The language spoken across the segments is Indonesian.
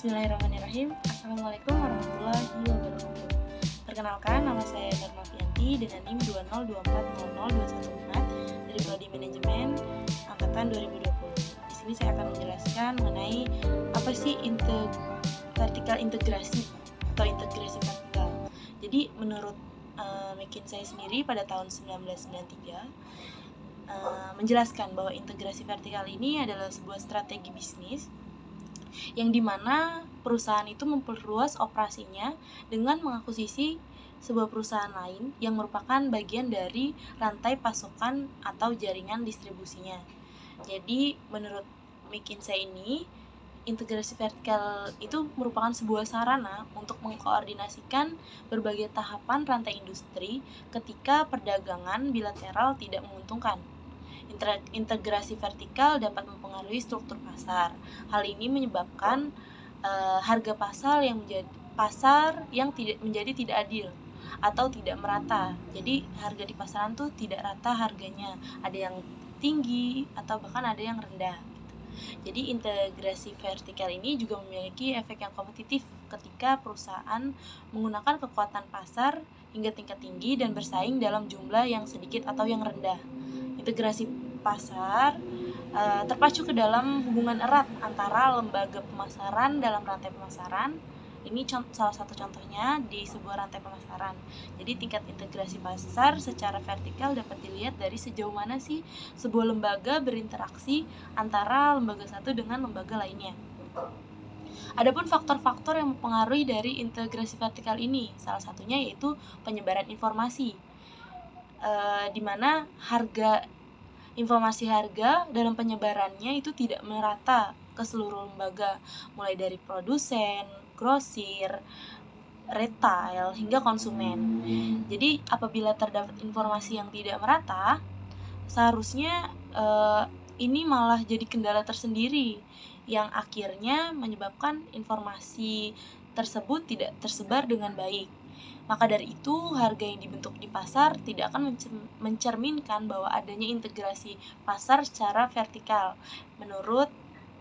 Bismillahirrahmanirrahim. Assalamualaikum warahmatullahi wabarakatuh. Perkenalkan, nama saya Darmafianti dengan NIM 202400214 dari Prodi Manajemen Angkatan 2020. Di sini saya akan menjelaskan mengenai apa sih vertical integrasi atau integrasi vertikal. Jadi menurut McKinsey sendiri pada tahun 1993 menjelaskan bahwa integrasi vertikal ini adalah sebuah strategi bisnis yang dimana perusahaan itu memperluas operasinya dengan mengakuisisi sebuah perusahaan lain yang merupakan bagian dari rantai pasokan atau jaringan distribusinya. Jadi menurut McKinsey ini, integrasi vertikal itu merupakan sebuah sarana untuk mengkoordinasikan berbagai tahapan rantai industri ketika perdagangan bilateral tidak menguntungkan. Integrasi vertikal dapat mempengaruhi struktur pasar. Hal ini menyebabkan harga pasar yang menjadi tidak adil atau tidak merata. Jadi harga di pasaran tuh tidak rata harganya. Ada yang tinggi atau bahkan ada yang rendah. Jadi integrasi vertikal ini juga memiliki efek yang kompetitif ketika perusahaan menggunakan kekuatan pasar hingga tingkat tinggi dan bersaing dalam jumlah yang sedikit atau yang rendah. Integrasi pasar terpacu ke dalam hubungan erat antara lembaga pemasaran dalam rantai pemasaran. Ini salah satu contohnya di sebuah rantai pemasaran. Jadi tingkat integrasi pasar secara vertikal dapat dilihat dari sejauh mana sih sebuah lembaga berinteraksi antara lembaga satu dengan lembaga lainnya. Adapun faktor-faktor yang mempengaruhi dari integrasi vertikal ini, salah satunya yaitu penyebaran informasi, di mana informasi harga dalam penyebarannya itu tidak merata ke seluruh lembaga, mulai dari produsen, grosir, retail, hingga konsumen. Jadi apabila terdapat informasi yang tidak merata, seharusnya ini malah jadi kendala tersendiri yang akhirnya menyebabkan informasi tersebut tidak tersebar dengan baik. Maka dari itu, harga yang dibentuk di pasar tidak akan mencerminkan bahwa adanya integrasi pasar secara vertikal, menurut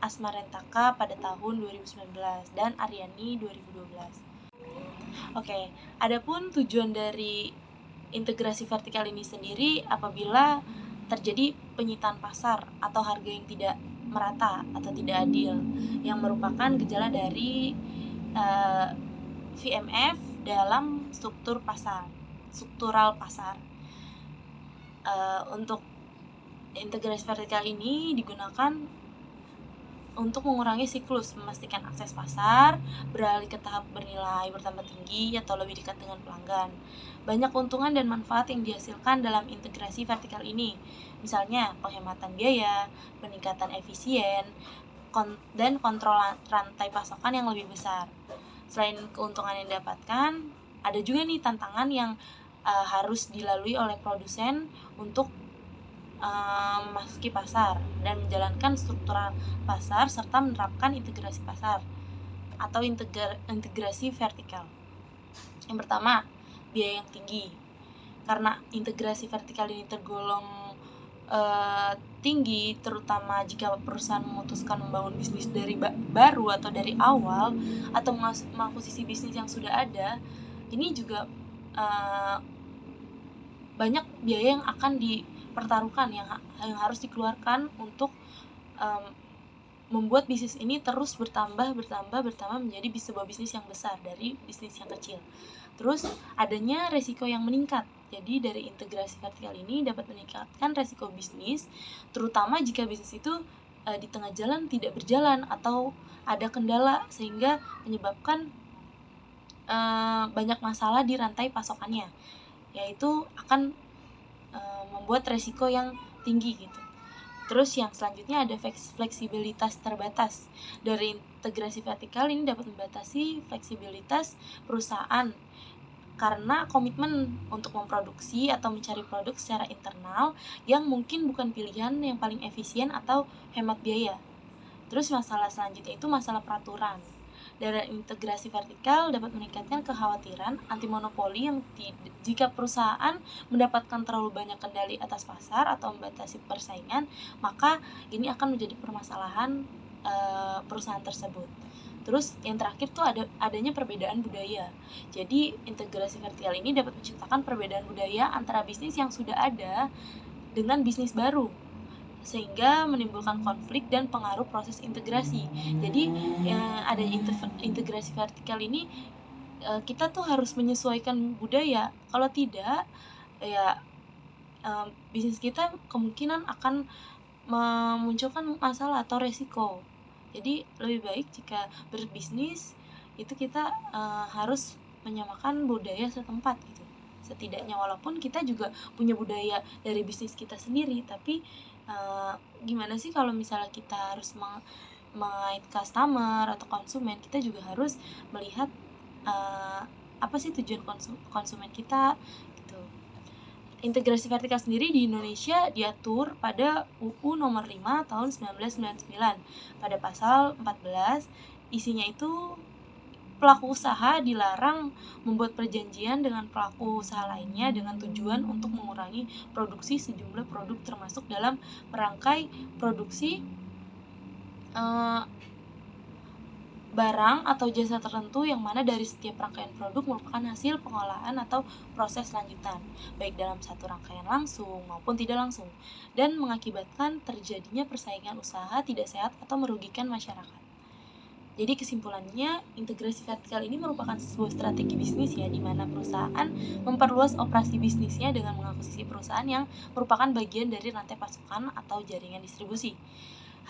Asma Rentaka pada tahun 2019 dan Aryani 2012. Oke, adapun tujuan dari integrasi vertikal ini sendiri apabila terjadi penyitaan pasar atau harga yang tidak merata atau tidak adil, yang merupakan gejala dari VMF dalam struktural pasar. Untuk integrasi vertikal ini digunakan untuk mengurangi siklus, memastikan akses pasar beralih ke tahap bernilai bertambah tinggi atau lebih dekat dengan pelanggan. Banyak keuntungan dan manfaat yang dihasilkan dalam integrasi vertikal ini, misalnya penghematan biaya, peningkatan efisien, dan kontrol rantai pasokan yang lebih besar. Selain keuntungan yang didapatkan, ada juga nih tantangan yang harus dilalui oleh produsen untuk memasuki pasar dan menjalankan struktural pasar serta menerapkan integrasi pasar atau integrasi vertikal. Yang pertama, biaya yang tinggi. Karena integrasi vertikal ini tergolong tinggi, terutama jika perusahaan memutuskan membangun bisnis dari baru atau dari awal atau mengakuisisi bisnis yang sudah ada, ini juga banyak biaya yang akan dipertaruhkan, yang harus dikeluarkan untuk membuat bisnis ini terus bertambah menjadi sebuah bisnis yang besar dari bisnis yang kecil. Terus adanya resiko yang meningkat. Jadi dari integrasi vertikal ini dapat meningkatkan resiko bisnis, terutama jika bisnis itu di tengah jalan tidak berjalan atau ada kendala sehingga menyebabkan banyak masalah di rantai pasokannya, yaitu akan membuat resiko yang tinggi gitu. Terus yang selanjutnya ada fleksibilitas terbatas. Dari integrasi vertikal ini dapat membatasi fleksibilitas perusahaan karena komitmen untuk memproduksi atau mencari produk secara internal yang mungkin bukan pilihan yang paling efisien atau hemat biaya. Terus masalah selanjutnya itu masalah peraturan. Dari integrasi vertikal dapat meningkatkan kekhawatiran anti-monopoli yang jika perusahaan mendapatkan terlalu banyak kendali atas pasar atau membatasi persaingan, maka ini akan menjadi permasalahan perusahaan tersebut. Terus yang terakhir tuh adanya perbedaan budaya. Jadi integrasi vertikal ini dapat menciptakan perbedaan budaya antara bisnis yang sudah ada dengan bisnis baru, sehingga menimbulkan konflik dan pengaruh proses integrasi. Jadi adanya integrasi vertikal ini kita tuh harus menyesuaikan budaya. Kalau tidak, ya bisnis kita kemungkinan akan memunculkan masalah atau resiko. Jadi lebih baik jika berbisnis itu kita harus menyamakan budaya setempat gitu. Setidaknya walaupun kita juga punya budaya dari bisnis kita sendiri, tapi gimana sih kalau misalnya kita harus mengait customer atau konsumen, kita juga harus melihat apa sih tujuan konsumen kita gitu. Integrasi vertikal sendiri di Indonesia diatur pada UU nomor 5 tahun 1999 pada pasal 14. Isinya itu pelaku usaha dilarang membuat perjanjian dengan pelaku usaha lainnya dengan tujuan untuk mengurangi produksi sejumlah produk termasuk dalam merangkai produksi barang atau jasa tertentu yang mana dari setiap rangkaian produk merupakan hasil pengolahan atau proses lanjutan, baik dalam satu rangkaian langsung maupun tidak langsung, dan mengakibatkan terjadinya persaingan usaha tidak sehat atau merugikan masyarakat. Jadi kesimpulannya, integrasi vertikal ini merupakan sebuah strategi bisnis ya, di mana perusahaan memperluas operasi bisnisnya dengan mengakuisisi perusahaan yang merupakan bagian dari rantai pasokan atau jaringan distribusi.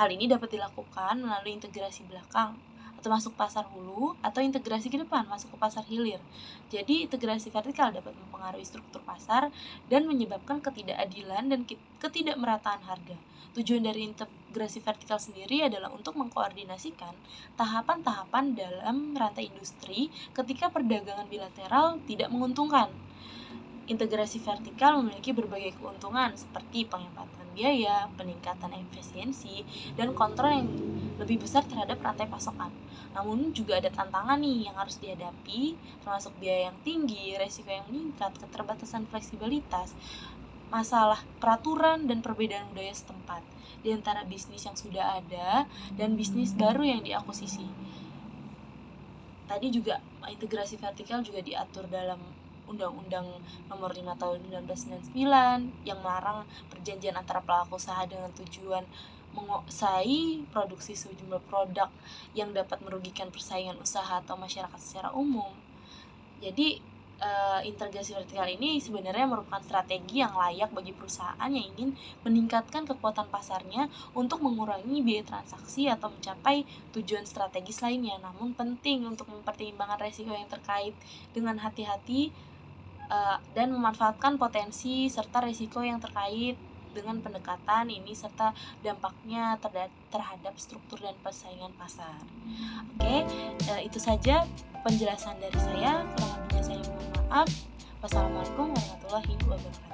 Hal ini dapat dilakukan melalui integrasi belakang atau masuk pasar hulu atau integrasi ke depan masuk ke pasar hilir. Jadi integrasi vertikal dapat mempengaruhi struktur pasar dan menyebabkan ketidakadilan dan ketidakmerataan harga. Tujuan dari integrasi vertikal sendiri adalah untuk mengkoordinasikan tahapan-tahapan dalam rantai industri ketika perdagangan bilateral tidak menguntungkan. Integrasi vertikal memiliki berbagai keuntungan seperti penghematan biaya, peningkatan efisiensi, dan kontrol yang lebih besar terhadap rantai pasokan. Namun juga ada tantangan nih yang harus dihadapi, termasuk biaya yang tinggi, resiko yang meningkat, keterbatasan fleksibilitas, masalah peraturan dan perbedaan budaya setempat di antara bisnis yang sudah ada dan bisnis baru yang diakuisisi. Tadi juga integrasi vertikal juga diatur dalam Undang-Undang Nomor 5 Tahun 1999 yang melarang perjanjian antara pelaku usaha dengan tujuan menguasai produksi sejumlah produk yang dapat merugikan persaingan usaha atau masyarakat secara umum. Jadi integrasi vertikal ini sebenarnya merupakan strategi yang layak bagi perusahaan yang ingin meningkatkan kekuatan pasarnya untuk mengurangi biaya transaksi atau mencapai tujuan strategis lainnya. Namun penting untuk mempertimbangkan resiko yang terkait dengan hati-hati dan memanfaatkan potensi serta resiko yang terkait dengan pendekatan ini serta dampaknya terhadap struktur dan persaingan pasar. Oke, itu saja penjelasan dari saya. Kurang lebihnya saya mohon maaf. Wassalamualaikum warahmatullahi wabarakatuh.